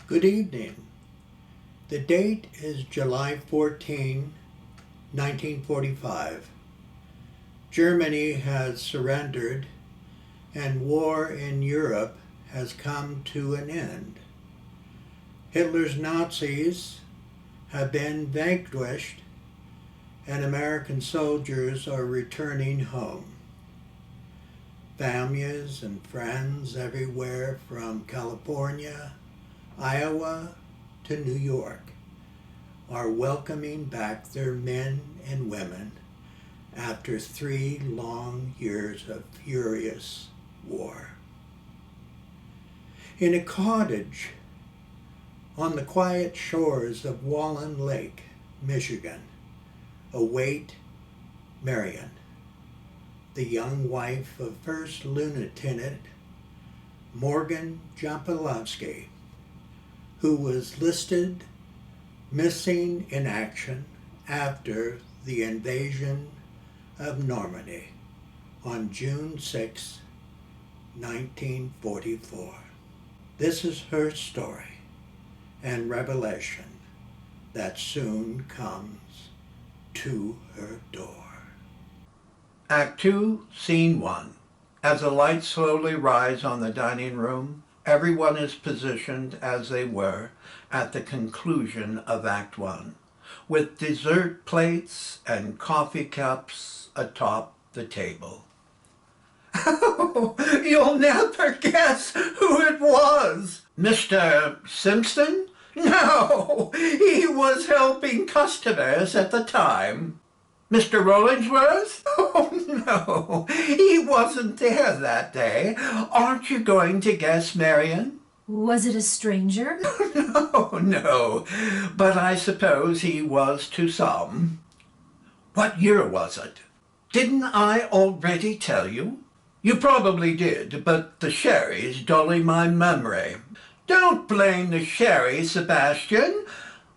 Good evening. The date is July 14, 1945. Germany has surrendered and war in Europe has come to an end. Hitler's Nazis have been vanquished and American soldiers are returning home. Families and friends everywhere from California, Iowa to New York are welcoming back their men and women after 3 long years of furious war. In a cottage on the quiet shores of Walloon Lake, Michigan, await Mariam, the young wife of First Lieutenant Morgan Jablonski, who was listed missing in action after the invasion of Normandy on June 6, 1944. This is her story and revelation that soon comes to her door. Act 2, Scene 1. As the lights slowly rise on the dining room, everyone is positioned as they were at the conclusion of Act 1, with dessert plates and coffee cups atop the table. Oh, you'll never guess who it was! Mr. Simpson? No, he was helping customers at the time. Mr. Rollingsworth? Oh, no, he wasn't there that day. Aren't you going to guess, Marion? Was it a stranger? No, but I suppose he was to some. What year was it? Didn't I already tell you? You probably did, but the sherry's dulling my memory. Don't blame the sherry, Sebastian.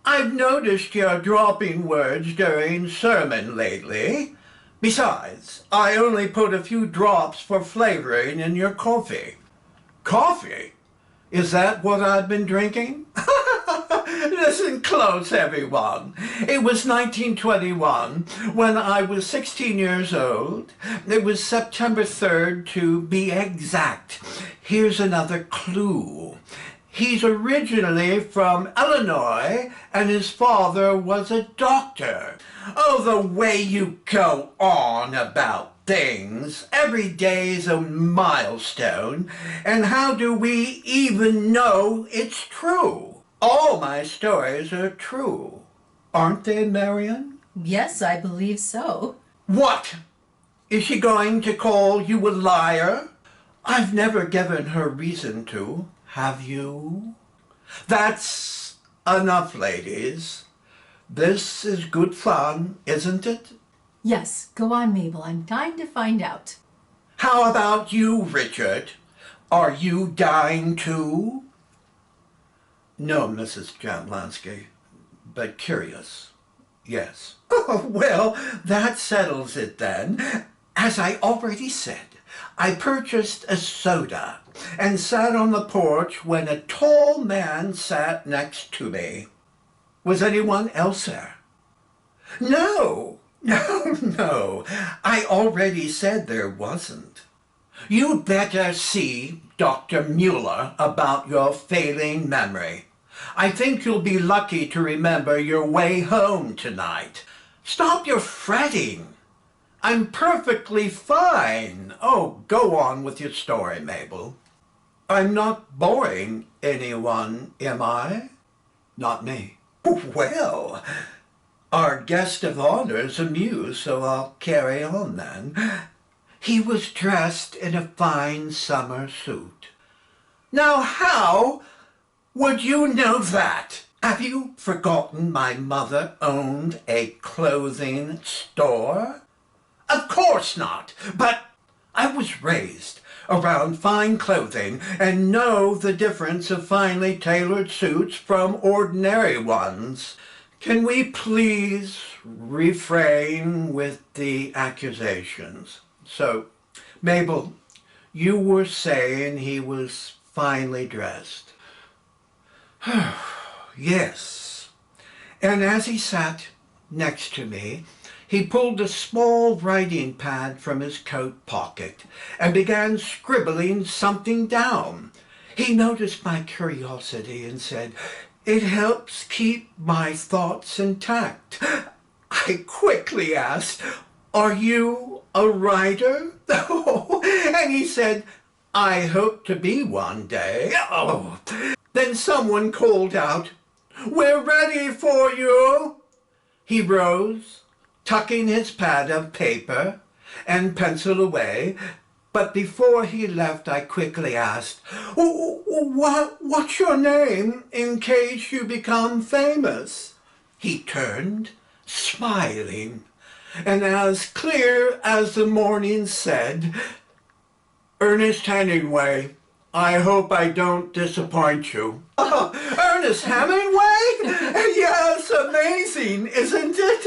I've noticed you're dropping words during sermon lately. Besides, I only put a few drops for flavoring in your coffee. Coffee? Is that what I've been drinking? Listen close, everyone. It was 1921 when I was 16 years old. It was September 3rd to be exact. Here's another clue. He's originally from Illinois, and his father was a doctor. Oh, the way you go on about things. Every day's a milestone, and how do we even know it's true? All my stories are true. Aren't they, Marion? Yes, I believe so. What? Is she going to call you a liar? I've never given her reason to. Have you? That's enough, ladies. This is good fun, isn't it? Yes, go on, Mabel. I'm dying to find out. How about you, Richard? Are you dying too? No, Mrs. Jablonski, but curious, yes. Oh, well, that settles it then. As I already said, I purchased a soda and sat on the porch when a tall man sat next to me. Was anyone else there? No, I already said there wasn't. You'd better see Dr. Mueller about your failing memory. I think you'll be lucky to remember your way home tonight. Stop your fretting. I'm perfectly fine. Oh, go on with your story, Mabel. I'm not boring anyone, am I? Not me. Well, our guest of honor's amused, so I'll carry on then. He was dressed in a fine summer suit. Now how would you know that? Have you forgotten my mother owned a clothing store? Of course not, but I was raised around fine clothing and know the difference of finely tailored suits from ordinary ones. Can we please refrain with the accusations? So, Mabel, you were saying he was finely dressed. Yes. And as he sat next to me, he pulled a small writing pad from his coat pocket and began scribbling something down. He noticed my curiosity and said, "It helps keep my thoughts intact." I quickly asked, "Are you a writer?" And he said, "I hope to be one day." Oh. Then someone called out, "We're ready for you." He rose, tucking his pad of paper and pencil away, but before he left I quickly asked, What's your name in case you become famous?" He turned, smiling, and as clear as the morning said, "Ernest Hemingway. I hope I don't disappoint you." Oh, Ernest Hemingway? Yes, amazing, isn't it?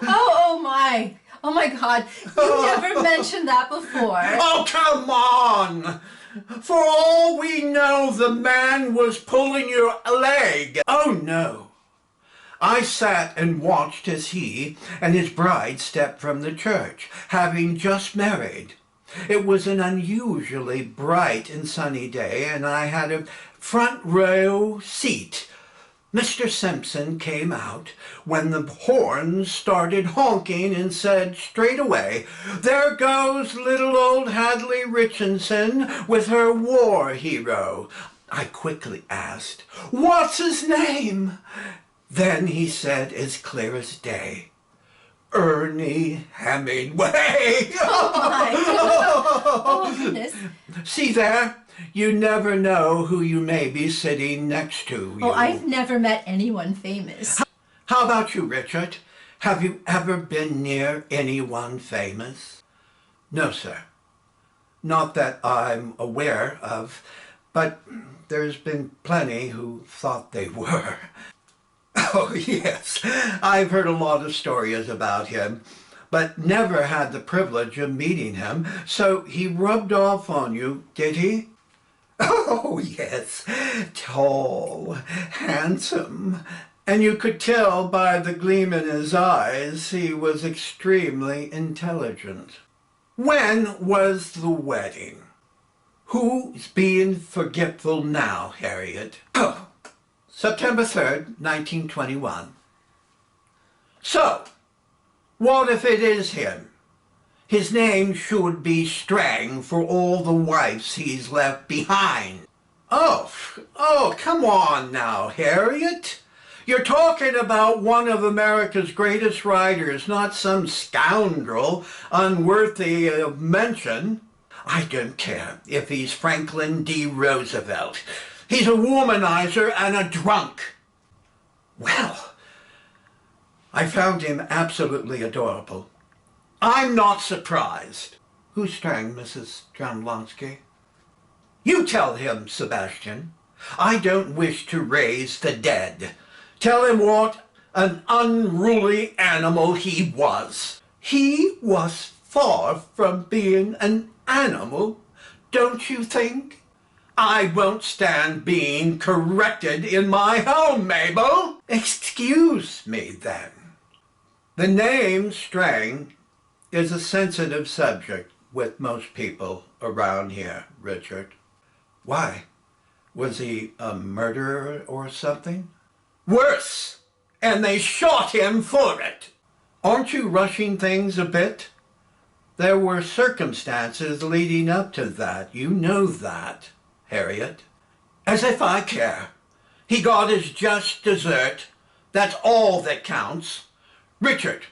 Oh my. Oh my God. You never mentioned that before. Oh, come on. For all we know, the man was pulling your leg. Oh, no. I sat and watched as he and his bride stepped from the church, having just married. It was an unusually bright and sunny day, and I had a front row seat. Mr. Simpson came out when the horns started honking and said straight away, "There goes little old Hadley Richardson with her war hero." I quickly asked, "What's his name?" Then he said as clear as day, "Ernie Hemingway." Oh my. Oh goodness. See there? You never know who you may be sitting next to. Oh, I've never met anyone famous. How about you, Richard? Have you ever been near anyone famous? No, sir. Not that I'm aware of, but there's been plenty who thought they were. Oh, yes. I've heard a lot of stories about him, but never had the privilege of meeting him. So he rubbed off on you, did he? Oh, yes. Tall, handsome, and you could tell by the gleam in his eyes he was extremely intelligent. When was the wedding? Who's being forgetful now, Harriet? Oh, September 3rd, 1921. So, what if it is him? His name should be Strang for all the wives he's left behind. Oh, come on now, Harriet. You're talking about one of America's greatest writers, not some scoundrel unworthy of mention. I don't care if he's Franklin D. Roosevelt. He's a womanizer and a drunk. Well, I found him absolutely adorable. I'm not surprised. Who's Strang, Mrs. Jablonski? You tell him, Sebastian. I don't wish to raise the dead. Tell him what an unruly animal he was. He was far from being an animal, don't you think? I won't stand being corrected in my home, Mabel. Excuse me, then. The name Strang is a sensitive subject with most people around here, Richard. Why? Was he a murderer or something? Worse! And they shot him for it! Aren't you rushing things a bit? There were circumstances leading up to that. You know that, Harriet. As if I care. He got his just desert. That's all that counts. Richard,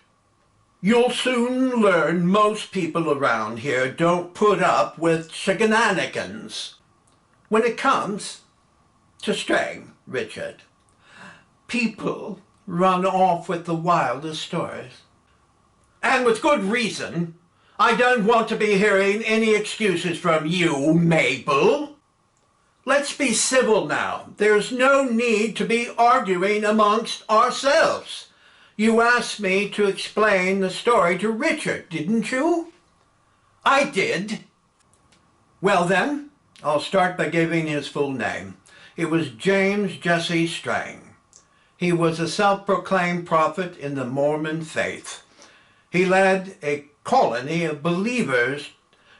you'll soon learn most people around here don't put up with shenanigans. When it comes to Strang, Richard, people run off with the wildest stories. And with good reason. I don't want to be hearing any excuses from you, Mabel. Let's be civil now. There's no need to be arguing amongst ourselves. You asked me to explain the story to Richard, didn't you? I did. Well then, I'll start by giving his full name. It was James Jesse Strang. He was a self-proclaimed prophet in the Mormon faith. He led a colony of believers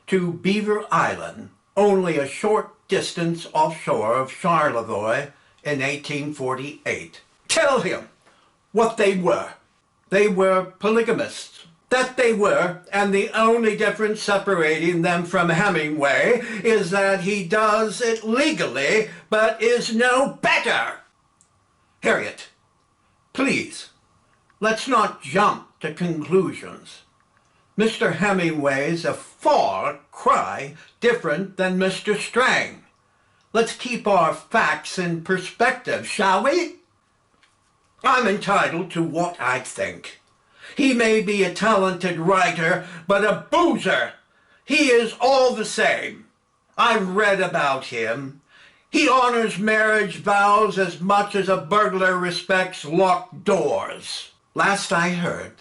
to Beaver Island, only a short distance offshore of Charlevoix in 1848. Tell him what they were. They were polygamists. That they were, and the only difference separating them from Hemingway is that he does it legally, but is no better. Harriet, please, let's not jump to conclusions. Mr. Hemingway's a far cry different than Mr. Strang. Let's keep our facts in perspective, shall we? I'm entitled to what I think. He may be a talented writer, but a boozer. He is all the same. I've read about him. He honors marriage vows as much as a burglar respects locked doors. Last I heard,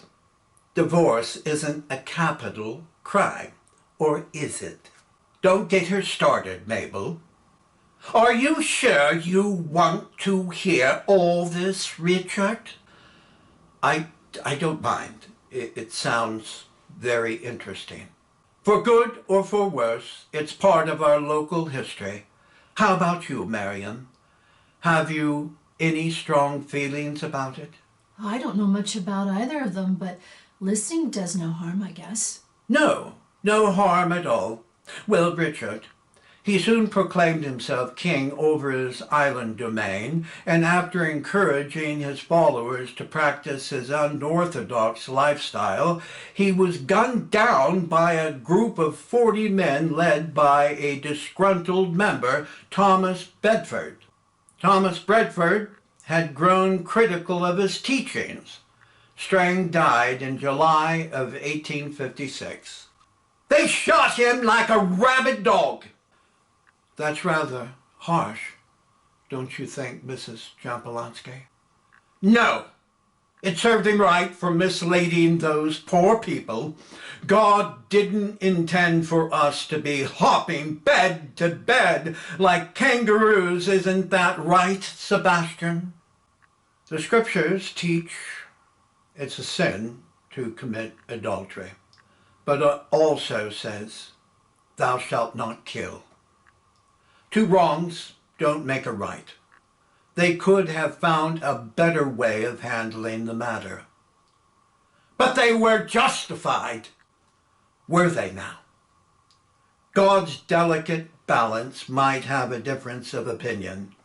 divorce isn't a capital crime, or is it? Don't get her started, Mabel. Are you sure you want to hear all this, Richard? I don't mind. It sounds very interesting. For good or for worse, it's part of our local history. How about you, Mariam? Have you any strong feelings about it? I don't know much about either of them, but listening does no harm, I guess. No harm at all. Well, Richard, he soon proclaimed himself king over his island domain, and after encouraging his followers to practice his unorthodox lifestyle, he was gunned down by a group of 40 men led by a disgruntled member, Thomas Bedford. Thomas Bedford had grown critical of his teachings. Strang died in July of 1856. They shot him like a rabid dog. That's rather harsh, don't you think, Mrs. Jablonski? No. It served him right for misleading those poor people. God didn't intend for us to be hopping bed to bed like kangaroos, isn't that right, Sebastian? The scriptures teach it's a sin to commit adultery, but it also says, thou shalt not kill. Two wrongs don't make a right. They could have found a better way of handling the matter. But they were justified. Were they now? God's delicate balance might have a difference of opinion.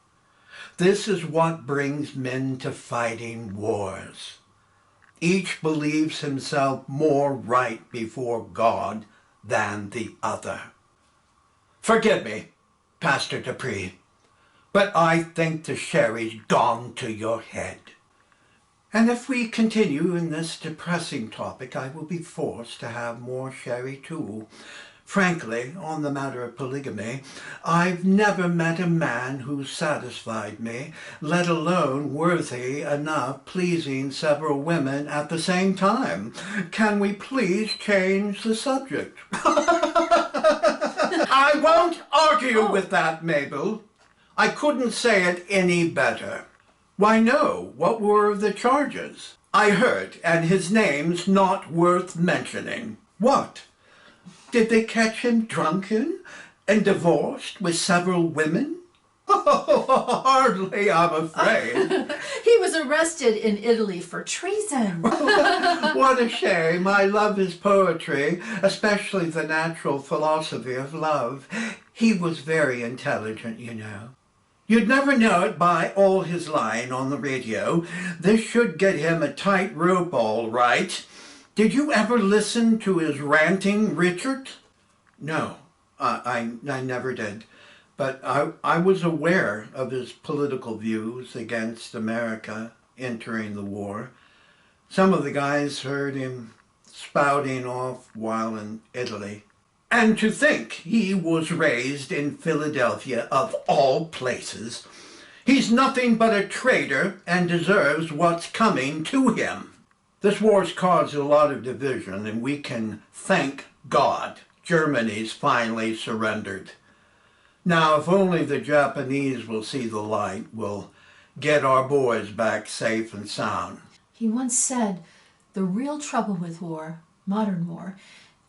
This is what brings men to fighting wars. Each believes himself more right before God than the other. Forgive me, Pastor Dupree, but I think the sherry's gone to your head. And if we continue in this depressing topic, I will be forced to have more sherry too. Frankly, on the matter of polygamy, I've never met a man who satisfied me, let alone worthy enough pleasing several women at the same time. Can we please change the subject? I won't argue with that, Mabel. I couldn't say it any better. Why, no. What were the charges? I heard, and his name's not worth mentioning. What? Did they catch him drunken and divorced with several women? Oh, hardly, I'm afraid. He was arrested in Italy for treason. What a shame. I love his poetry, especially the natural philosophy of love. He was very intelligent, you know. You'd never know it by all his lying on the radio. This should get him a tight rope, all right. Did you ever listen to his ranting, Richard? No, I never did. But I was aware of his political views against America entering the war. Some of the guys heard him spouting off while in Italy. And to think he was raised in Philadelphia, of all places. He's nothing but a traitor and deserves what's coming to him. This war's caused a lot of division, and we can thank God Germany's finally surrendered. Now, if only the Japanese will see the light, we'll get our boys back safe and sound. He once said, the real trouble with war, modern war,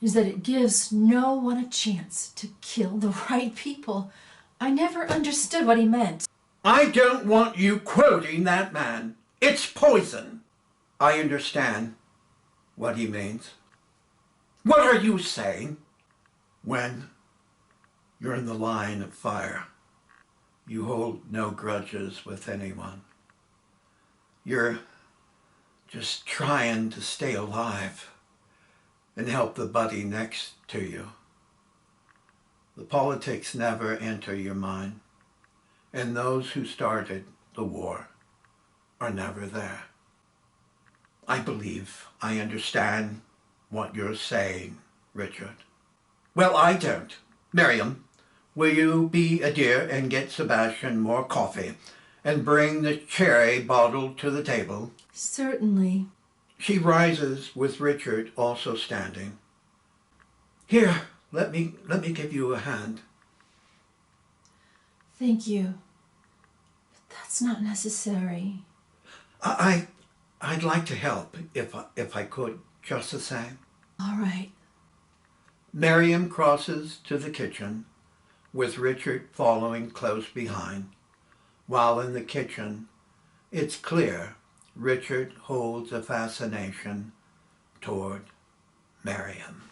is that it gives no one a chance to kill the right people. I never understood what he meant. I don't want you quoting that man. It's poison. I understand what he means. What are you saying? When you're in the line of fire, you hold no grudges with anyone. You're just trying to stay alive and help the buddy next to you. The politics never enter your mind, and those who started the war are never there. I believe I understand what you're saying, Richard. Well, I don't. Mariam, will you be a dear and get Sebastian more coffee and bring the cherry bottle to the table? Certainly. She rises with Richard also standing. Here, let me give you a hand. Thank you. But that's not necessary. I'd like to help if I could, just the same. All right. Mariam crosses to the kitchen, with Richard following close behind. While in the kitchen, it's clear Richard holds a fascination toward Mariam.